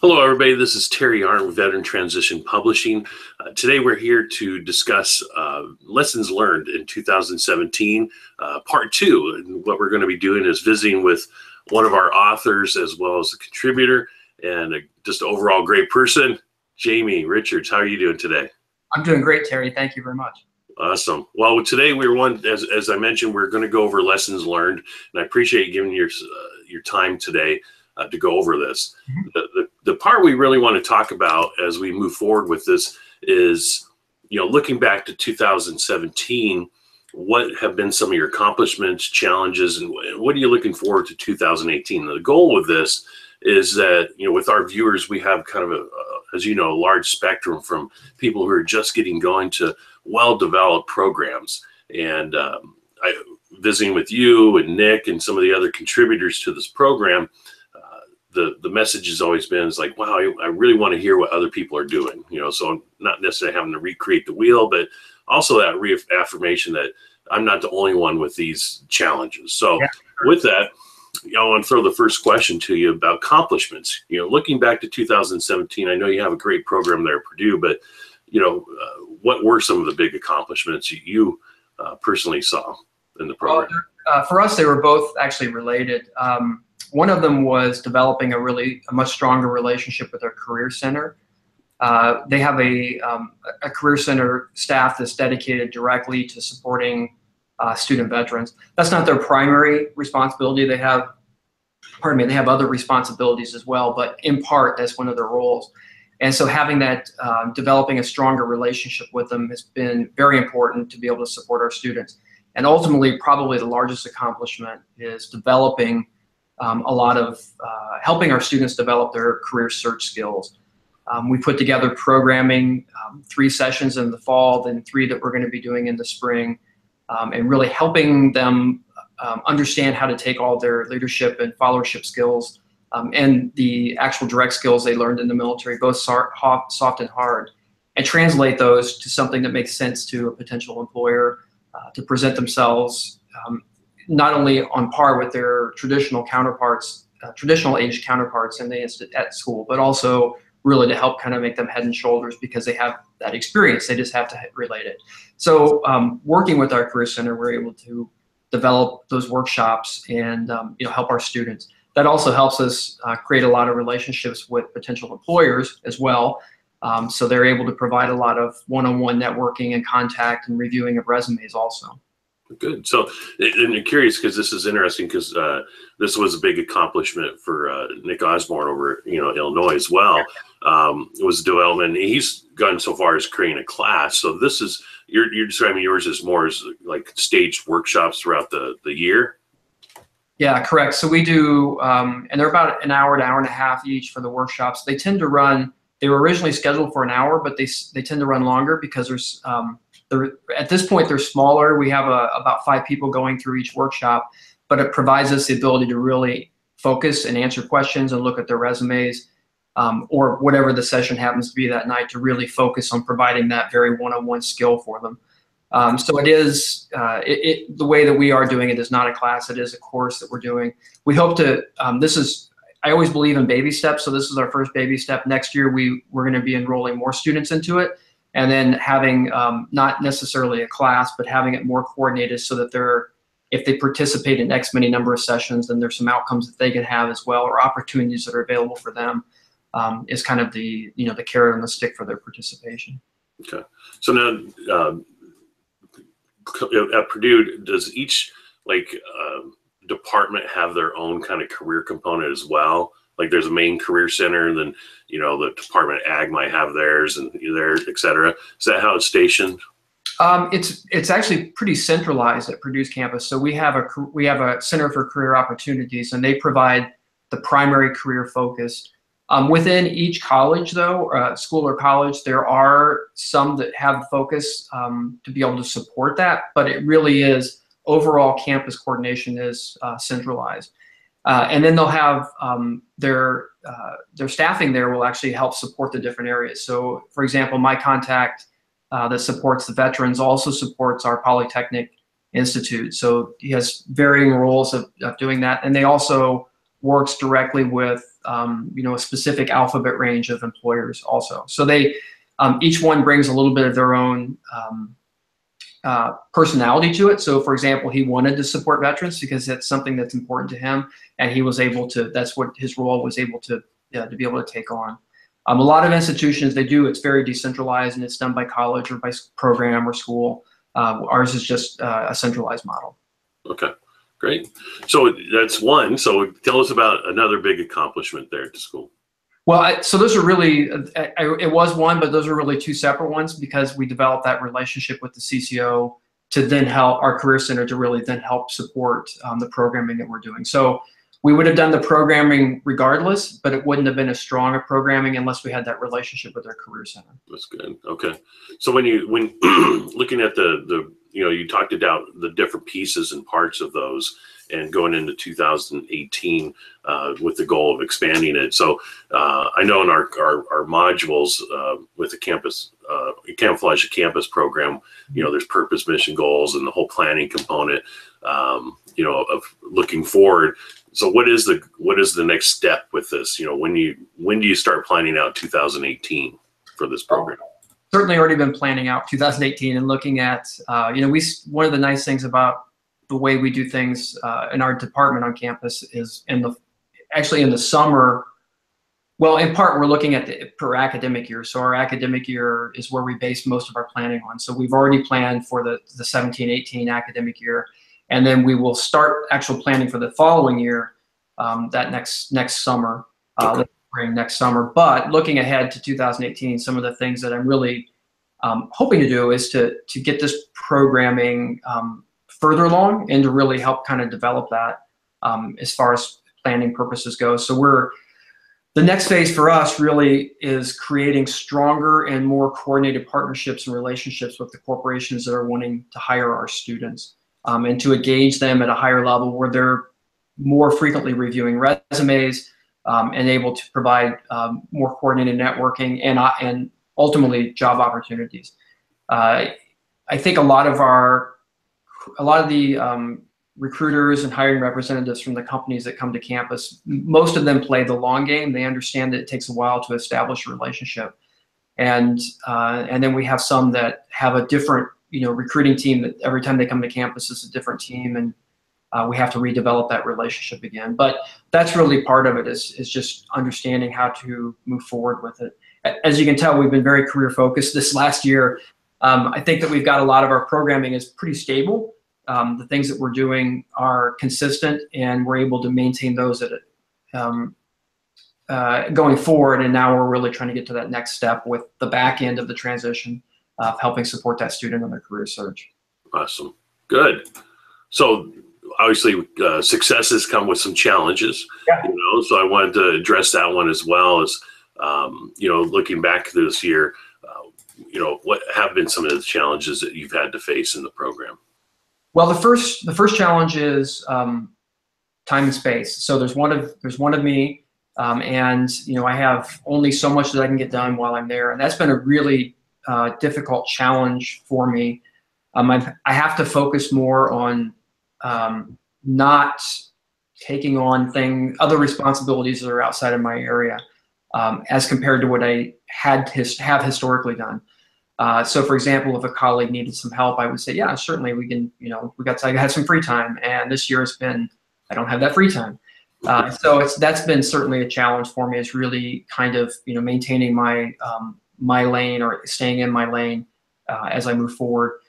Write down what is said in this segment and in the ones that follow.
Hello, everybody. This is Terry Arndt with Veteran Transition Publishing. Today, we're here to discuss lessons learned in 2017, part two. And what we're going to be doing is visiting with one of our authors as well as a contributor and just an overall great person, Jamie Richards. How are you doing today? I'm doing great, Terry. Thank you very much. Awesome. Well, today as I mentioned, we're going to go over lessons learned, and I appreciate you giving your time today to go over this. The part we really want to talk about as we move forward with this is, looking back to 2017, what have been some of your accomplishments, challenges, and what are you looking forward to 2018? The goal with this is that, with our viewers, we have kind of as you know, a large spectrum from people who are just getting going to well-developed programs. And visiting with you and Nick and some of the other contributors to this program, the message has always been is like, wow, I really want to hear what other people are doing, so not necessarily having to recreate the wheel, but also that reaffirmation that I'm not the only one with these challenges. So yeah. With that, I want to throw the first question to you about accomplishments. Looking back to 2017, I know you have a great program there at Purdue, but what were some of the big accomplishments you personally saw in the program? Well, for us, they were both actually related. One of them was developing a much stronger relationship with our Career Center. They have a Career Center staff that's dedicated directly to supporting student veterans. That's not their primary responsibility. They have other responsibilities as well, but in part, that's one of their roles. And so having that, developing a stronger relationship with them has been very important to be able to support our students. And ultimately, probably the largest accomplishment is developing a lot of helping our students develop their career search skills. We put together programming, 3 sessions in the fall, then 3 that we're going to be doing in the spring, and really helping them understand how to take all their leadership and followership skills and the actual direct skills they learned in the military, both soft and hard, and translate those to something that makes sense to a potential employer to present themselves not only on par with their traditional counterparts, traditional age counterparts at school, but also really to help kind of make them head and shoulders because they have that experience. They just have to relate it. So working with our Career Center, we're able to develop those workshops and help our students. That also helps us create a lot of relationships with potential employers as well. So they're able to provide a lot of one-on-one networking and contact and reviewing of resumes also. Good. So, and I'm curious because this is interesting because this was a big accomplishment for Nick Osborne over Illinois as well. It was development. He's gone so far as creating a class. So this is you're describing yours as more as like staged workshops throughout the year. Yeah, correct. So we do, and they're about an hour to hour and a half each for the workshops. They tend to run. They were originally scheduled for an hour, but they tend to run longer because there's at this point, they're smaller. We have about 5 people going through each workshop, but it provides us the ability to really focus and answer questions and look at their resumes or whatever the session happens to be that night to really focus on providing that very one-on-one skill for them. So it is, the way that we are doing it is not a class, it is a course that we're doing. We hope to, I always believe in baby steps, so this is our first baby step. Next year, we're going to be enrolling more students into it. And then having not necessarily a class, but having it more coordinated so that if they participate in X many number of sessions, then there's some outcomes that they can have as well, or opportunities that are available for them is kind of the carrot and the stick for their participation. Okay. So now at Purdue, does each department have their own kind of career component as well? Like there's a main career center, and then the Department of Ag might have theirs, and et cetera. Is that how it's stationed? It's actually pretty centralized at Purdue's campus. So we have a Center for Career Opportunities, and they provide the primary career focus. Within each college, though, school or college, there are some that have focus to be able to support that, but it really is overall campus coordination is centralized. And then they'll have their staffing there will actually help support the different areas. So, for example, my contact that supports the veterans also supports our Polytechnic Institute. So he has varying roles of doing that. And they also works directly with a specific alphabet range of employers also. So they each one brings a little bit of their own personality to it. So for example, he wanted to support veterans because it's something that's important to him, and he was able to, that's what his role was able to be able to take on. A lot of institutions, they do, it's very decentralized, and it's done by college or by program or school. Ours is just a centralized model. Okay, great. So that's one. So tell us about another big accomplishment there at the school. Well, so those are really, it was one, but those are really two separate ones, because we developed that relationship with the CCO to then help our Career Center to really then help support the programming that we're doing. So we would have done the programming regardless, but it wouldn't have been as strong a programming unless we had that relationship with our Career Center. That's good. Okay. So when looking at you talked about the different pieces and parts of those, and going into 2018 with the goal of expanding it. So I know in our modules with the campus, Camouflage Campus program, there's purpose, mission, goals, and the whole planning component, of looking forward. So what is the next step with this? When do you start planning out 2018 for this program? Certainly already been planning out 2018 and looking at, one of the nice things about the way we do things in our department on campus is actually in the summer. Well, in part, we're looking at per academic year. So our academic year is where we base most of our planning on. So we've already planned for the 17-18 academic year, and then we will start actual planning for the following year, that next summer, spring next summer. But looking ahead to 2018, some of the things that I'm really hoping to do is to get this programming further along and to really help kind of develop that as far as planning purposes go. So the next phase for us really is creating stronger and more coordinated partnerships and relationships with the corporations that are wanting to hire our students, and to engage them at a higher level where they're more frequently reviewing resumes and able to provide more coordinated networking and ultimately job opportunities. I think a lot of the recruiters and hiring representatives from the companies that come to campus, most of them play the long game. They understand that it takes a while to establish a relationship, and then we have some that have a different recruiting team that every time they come to campus is a different team, and we have to redevelop that relationship again. But that's really part of it, is just understanding how to move forward with it. As you can tell, we've been very career focused this last year. I think that we've got a lot of our programming is pretty stable. The things that we're doing are consistent, and we're able to maintain those at going forward. And now we're really trying to get to that next step with the back end of the transition of helping support that student on their career search. Awesome. Good. So obviously successes come with some challenges, yeah. So I wanted to address that one as well as, looking back this year, what have been some of the challenges that you've had to face in the program? Well, the first challenge is time and space. So there's one of me, and I have only so much that I can get done while I'm there, and that's been a really difficult challenge for me. I have to focus more on not taking on other responsibilities that are outside of my area, as compared to what I have historically done. So for example, if a colleague needed some help, I would say, yeah, certainly we can, I had some free time, and this year I don't have that free time. So that's been certainly a challenge for me, is really kind of, maintaining my lane, or staying in my lane as I move forward.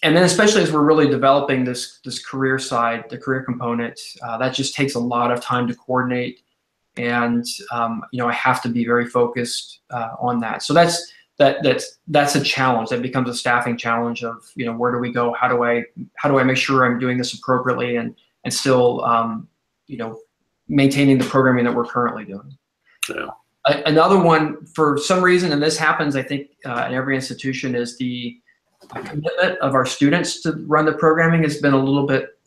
And then especially as we're really developing this career side, the career component, that just takes a lot of time to coordinate. And, I have to be very focused on that. So that's a challenge. That becomes a staffing challenge of, where do we go? How do I make sure I'm doing this appropriately and still, maintaining the programming that we're currently doing. Yeah. Another one, for some reason, and this happens, I think, in every institution, is the commitment of our students to run the programming has been a little bit,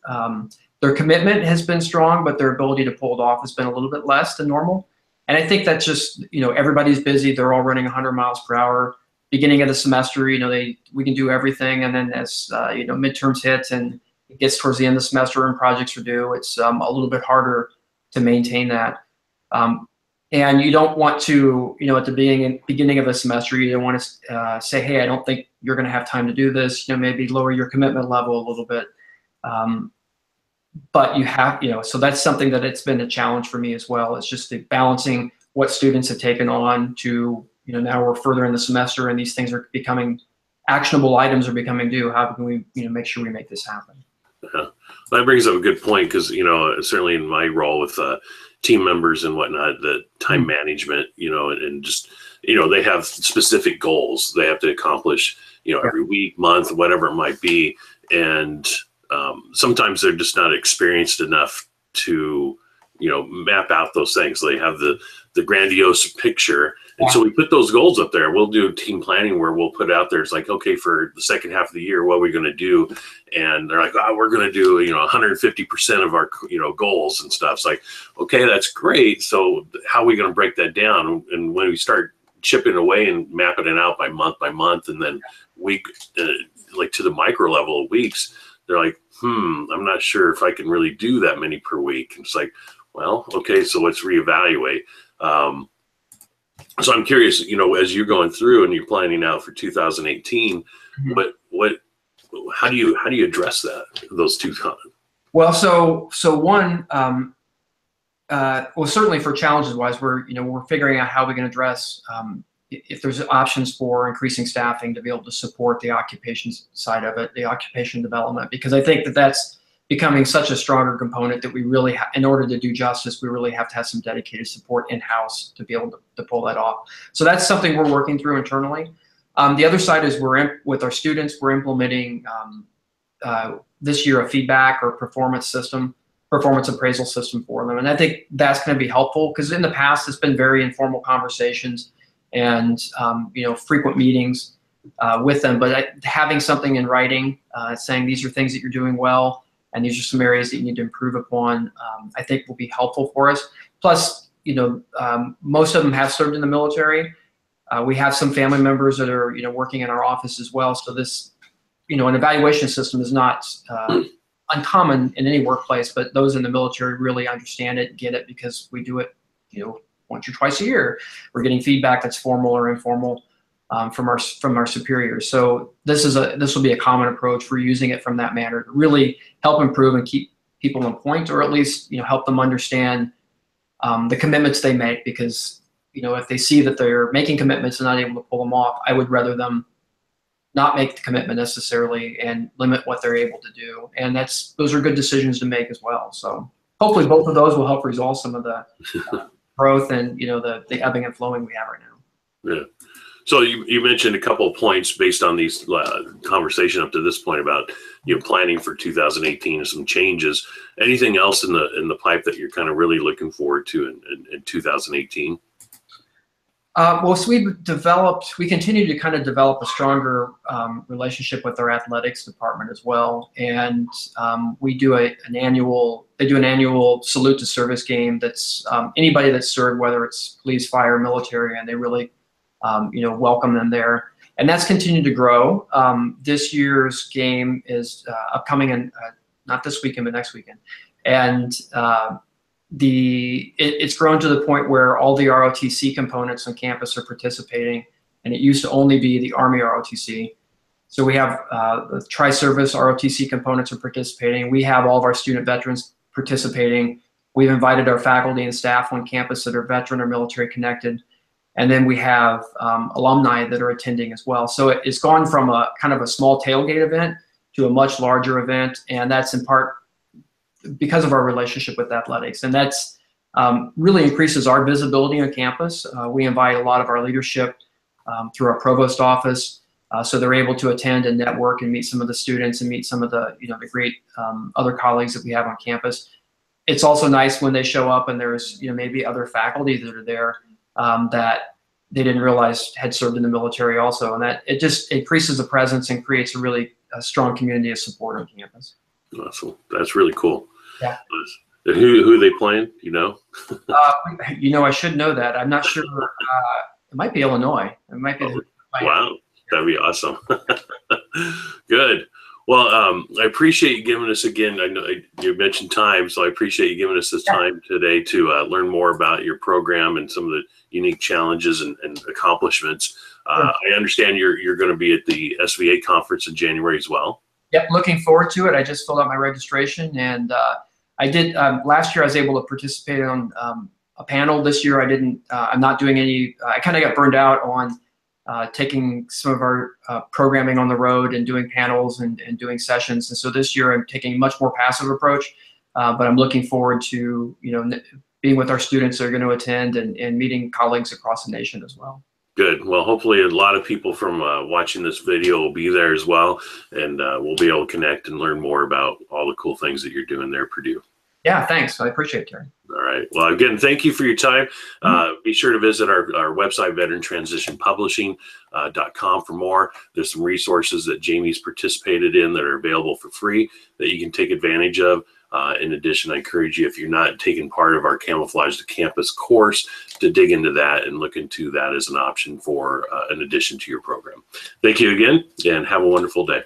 their commitment has been strong, but their ability to pull it off has been a little bit less than normal. And I think that's just, everybody's busy. They're all running 100 miles per hour. Beginning of the semester, we can do everything. And then as, midterms hit and it gets towards the end of the semester and projects are due, it's a little bit harder to maintain that. And you don't want to, at the beginning of a semester, you don't want to say, hey, I don't think you're going to have time to do this. Maybe lower your commitment level a little bit. But you have, so that's something that it's been a challenge for me as well. It's just the balancing what students have taken on to, now we're further in the semester and these things are becoming actionable items are becoming due. How can we, make sure we make this happen? Yeah. That brings up a good point because, certainly in my role with team members and whatnot, the time management, and just, they have specific goals they have to accomplish, every week, month, whatever it might be. And sometimes they're just not experienced enough to, map out those things. They have the grandiose picture. And so we put those goals up there. We'll do team planning where we'll put out there. It's like, okay, for the second half of the year, what are we going to do? And they're like, oh, we're going to do, 150% of our, goals and stuff. It's like, okay, that's great. So how are we going to break that down? And when we start chipping away and mapping it out by month, and then week, like to the micro level of weeks, they're like, I'm not sure if I can really do that many per week. And it's like, well, okay, so let's reevaluate. So I'm curious, as you're going through and you're planning out for 2018, how do you address those two comments? Well, so one, well, certainly for challenges wise, we're figuring out how we can address if there's options for increasing staffing to be able to support the occupation side of it, the occupation development, because I think that that's becoming such a stronger component that we really, in order to do justice, we really have to have some dedicated support in-house to be able to pull that off. So that's something we're working through internally. The other side is with our students, we're implementing this year a feedback or performance appraisal system for them. And I think that's going to be helpful because in the past, it's been very informal conversations and, frequent meetings with them, but having something in writing saying these are things that you're doing well, and these are some areas that you need to improve upon, I think will be helpful for us. Plus, most of them have served in the military. We have some family members that are, working in our office as well. So this, an evaluation system is not uncommon in any workplace, but those in the military really understand it, get it, because we do it, once or twice a year. We're getting feedback that's formal or informal from our superiors. So this will be a common approach. We're using it from that manner to really help improve and keep people on point, or at least help them understand the commitments they make. Because if they see that they're making commitments and not able to pull them off, I would rather them not make the commitment necessarily and limit what they're able to do. And those are good decisions to make as well. So hopefully both of those will help resolve some of the growth and the ebbing and flowing we have right now. Yeah. So you mentioned a couple of points based on these conversation up to this point about planning for 2018 and some changes. Anything else in the pipe that you're kind of really looking forward to in 2018? Well, so we continue to kind of develop a stronger relationship with our athletics department as well, and we do an annual salute to service game. That's anybody that's served, whether it's police, fire, military, and they really welcome them there. And that's continued to grow. This year's game is upcoming, and not this weekend, but next weekend. And it's grown to the point where all the ROTC components on campus are participating, and it used to only be the Army ROTC. So we have the tri-service ROTC components are participating. We have all of our student veterans participating. We've invited our faculty and staff on campus that are veteran or military connected. And then we have alumni that are attending as well. So it's gone from a kind of a small tailgate event to a much larger event. And that's in part because of our relationship with athletics. And that's really increases our visibility on campus. We invite a lot of our leadership through our provost office. So they're able to attend and network and meet some of the students and meet some of the, the great other colleagues that we have on campus. It's also nice when they show up and there's, maybe other faculty that are there that they didn't realize had served in the military also. And that it just increases the presence and creates a really strong community of support on campus. Awesome. That's really cool. Yeah. Who are they playing? I should know that. I'm not sure. It might be Illinois. It might be. Wow. That'd be awesome. Good. Well, I appreciate you giving us again. I know you mentioned time, so I appreciate you giving us this time today to learn more about your program and some of the unique challenges and accomplishments. I understand you're going to be at the SVA conference in January as well. Yep, looking forward to it. I just filled out my registration, and I did last year. I was able to participate on a panel. This year, I didn't. I'm not doing any. I kind of got burned out on taking some of our programming on the road and doing panels and doing sessions. And so this year, I'm taking a much more passive approach. But I'm looking forward to being with our students that are going to attend and meeting colleagues across the nation as well. Good. Well, hopefully a lot of people from watching this video will be there as well, and we'll be able to connect and learn more about all the cool things that you're doing there at Purdue. Yeah, thanks. I appreciate it, Terry. All right. Well, again, thank you for your time. Be sure to visit our website, veterantransitionpublishing.com, for more. There's some resources that Jamie's participated in that are available for free that you can take advantage of. In addition, I encourage you, if you're not taking part of our Camouflage to Campus course, to dig into that and look into that as an option for an addition to your program. Thank you again, and have a wonderful day.